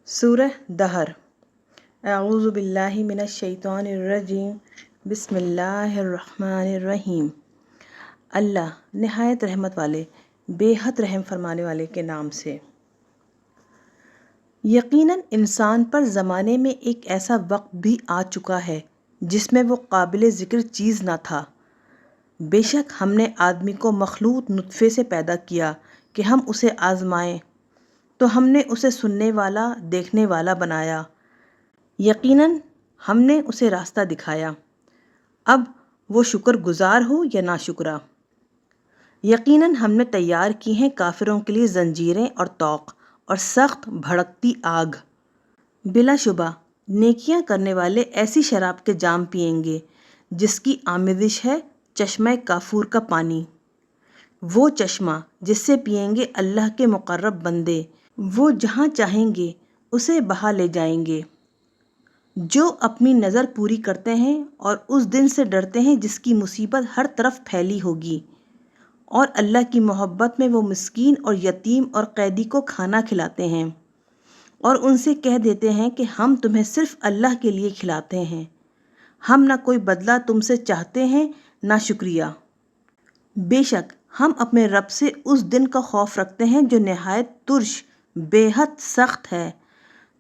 سورہ دہر۔ اعوذ باللہ من الشیطان الرجیم، بسم اللہ الرحمن الرحیم۔ اللہ نہایت رحمت والے، بے حد رحم فرمانے والے کے نام سے۔ یقیناً انسان پر زمانے میں ایک ایسا وقت بھی آ چکا ہے جس میں وہ قابل ذکر چیز نہ تھا۔ بے شک ہم نے آدمی کو مخلوط نطفے سے پیدا کیا کہ ہم اسے آزمائیں، تو ہم نے اسے سننے والا دیکھنے والا بنایا، یقیناً ہم نے اسے راستہ دکھایا۔ اب وہ شکر گزار ہو یا ناشکرا۔ یقیناً ہم نے تیار کی ہیں کافروں کے لیے زنجیریں اور طوق اور سخت بھڑکتی آگ۔ بلا شبہ نیکیاں کرنے والے ایسی شراب کے جام پئیں گے جس کی آمیزش ہے چشمہ کافور کا پانی۔ وہ چشمہ جس سے پئیں گے اللہ کے مقرب بندے، وہ جہاں چاہیں گے اسے بہا لے جائیں گے۔ جو اپنی نظر پوری کرتے ہیں اور اس دن سے ڈرتے ہیں جس کی مصیبت ہر طرف پھیلی ہوگی، اور اللہ کی محبت میں وہ مسکین اور یتیم اور قیدی کو کھانا کھلاتے ہیں، اور ان سے کہہ دیتے ہیں کہ ہم تمہیں صرف اللہ کے لیے کھلاتے ہیں، ہم نہ کوئی بدلہ تم سے چاہتے ہیں نہ شکریہ۔ بے شک ہم اپنے رب سے اس دن کا خوف رکھتے ہیں جو نہایت ترش، بے حد سخت ہے،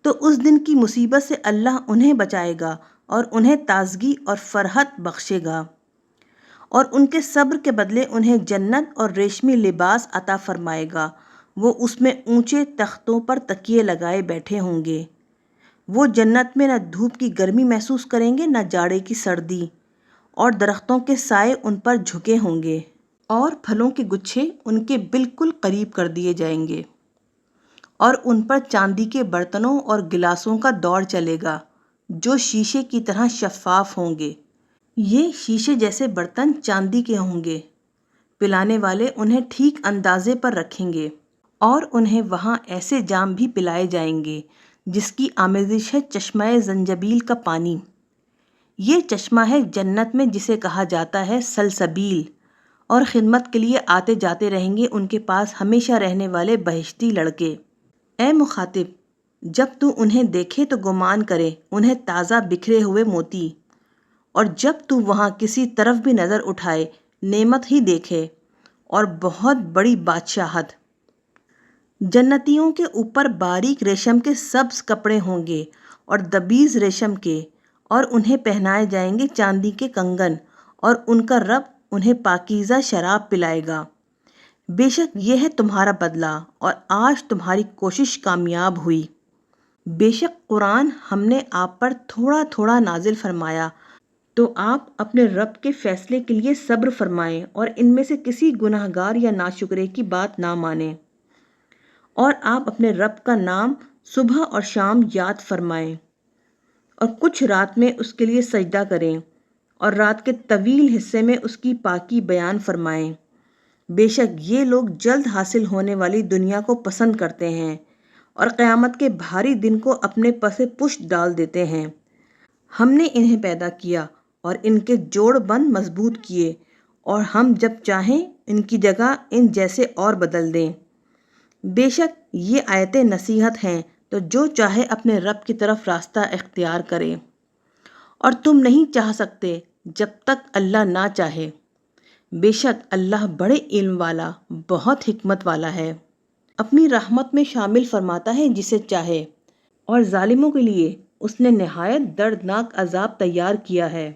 تو اس دن کی مصیبت سے اللہ انہیں بچائے گا اور انہیں تازگی اور فرحت بخشے گا، اور ان کے صبر کے بدلے انہیں جنت اور ریشمی لباس عطا فرمائے گا۔ وہ اس میں اونچے تختوں پر تکیے لگائے بیٹھے ہوں گے۔ وہ جنت میں نہ دھوپ کی گرمی محسوس کریں گے نہ جاڑے کی سردی، اور درختوں کے سائے ان پر جھکے ہوں گے، اور پھلوں کے گچھے ان کے بالکل قریب کر دیے جائیں گے، اور ان پر چاندی کے برتنوں اور گلاسوں کا دور چلے گا جو شیشے کی طرح شفاف ہوں گے۔ یہ شیشے جیسے برتن چاندی کے ہوں گے۔ پلانے والے انہیں ٹھیک اندازے پر رکھیں گے، اور انہیں وہاں ایسے جام بھی پلائے جائیں گے جس کی آمیزش ہے چشمہ زنجبیل کا پانی۔ یہ چشمہ ہے جنت میں جسے کہا جاتا ہے سلسبیل، اور خدمت کے لیے آتے جاتے رہیں گے ان کے پاس ہمیشہ رہنے والے بہشتی لڑکے۔ اے مخاطب، جب تو انہیں دیکھے تو گمان کرے انہیں تازہ بکھرے ہوئے موتی، اور جب تو وہاں کسی طرف بھی نظر اٹھائے نعمت ہی دیکھے اور بہت بڑی بادشاہت۔ جنتیوں کے اوپر باریک ریشم کے سبز کپڑے ہوں گے اور دبیز ریشم کے، اور انہیں پہنائے جائیں گے چاندی کے کنگن، اور ان کا رب انہیں پاکیزہ شراب پلائے گا۔ بے شک یہ ہے تمہارا بدلہ، اور آج تمہاری کوشش کامیاب ہوئی۔ بے شک قرآن ہم نے آپ پر تھوڑا تھوڑا نازل فرمایا، تو آپ اپنے رب کے فیصلے کے لیے صبر فرمائیں اور ان میں سے کسی گناہ گار یا ناشکرے کی بات نہ مانیں، اور آپ اپنے رب کا نام صبح اور شام یاد فرمائیں، اور کچھ رات میں اس کے لیے سجدہ کریں، اور رات کے طویل حصے میں اس کی پاکی بیان فرمائیں۔ بے شک یہ لوگ جلد حاصل ہونے والی دنیا کو پسند کرتے ہیں، اور قیامت کے بھاری دن کو اپنے پس پشت ڈال دیتے ہیں۔ ہم نے انہیں پیدا کیا اور ان کے جوڑ بند مضبوط کیے، اور ہم جب چاہیں ان کی جگہ ان جیسے اور بدل دیں۔ بے شک یہ آیتیں نصیحت ہیں تو جو چاہے اپنے رب کی طرف راستہ اختیار کرے، اور تم نہیں چاہ سکتے جب تک اللہ نہ چاہے۔ بے شک اللہ بڑے علم والا، بہت حکمت والا ہے۔ اپنی رحمت میں شامل فرماتا ہے جسے چاہے، اور ظالموں کے لیے اس نے نہایت دردناک عذاب تیار کیا ہے۔